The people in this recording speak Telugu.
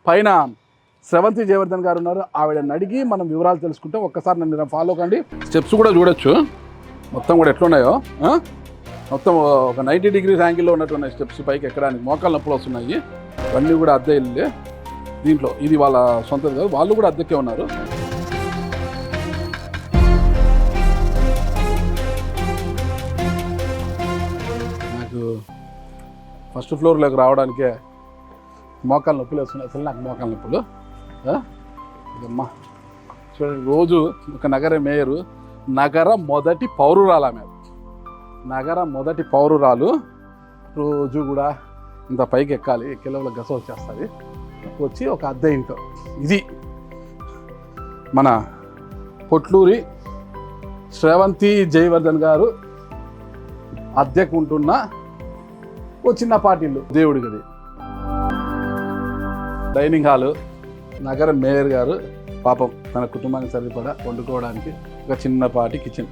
పైన శ్రవంతి జయవర్ధన్ గారు ఉన్నారు. ఆవిడని అడిగి మనం వివరాలు తెలుసుకుంటాం. ఒక్కసారి నన్ను ఫాలో కండి. స్టెప్స్ కూడా చూడొచ్చు మొత్తం కూడా ఎట్లున్నాయో. మొత్తం ఒక 90 degrees యాంగిల్లో ఉన్నట్టున్నాయి స్టెప్స్ పైకి ఎక్కడానికి. మోకాళ్ళ నొప్పులు వస్తున్నాయి. ఇవన్నీ కూడా అద్దె ఇల్లే. దీంట్లో ఇది వాళ్ళ సొంతది కాదు, వాళ్ళు కూడా అద్దెకే ఉన్నారు. నాకు ఫస్ట్ ఫ్లోర్లోకి రావడానికే మోకాళ్ళ నొప్పులు వేస్తున్నాయి. అసలు నాకు మోకాళ్ళ నొప్పులు. ఇదమ్మా చూడండి, రోజు ఒక నగర మేయరు, నగర మొదటి పౌరురాలు ఆమె. నగర మొదటి పౌరురాలు రోజు కూడా ఇంత పైకి ఎక్కాలి. ఎక్కేలో గస వచ్చేస్తుంది. వచ్చి ఒక అద్దె ఇంట్లో, ఇది మన పొట్లూరి శ్రవంతి జయవర్ధన్ గారు అద్దెకు ఉంటున్న ఓ చిన్న పాటిల్లు. దేవుడి గది, డైనింగ్ హాలు. నగర మేయర్ గారు పాపం తన కుటుంబానికి సరిపడా వండుకోవడానికి ఒక చిన్నపాటి కిచెన్.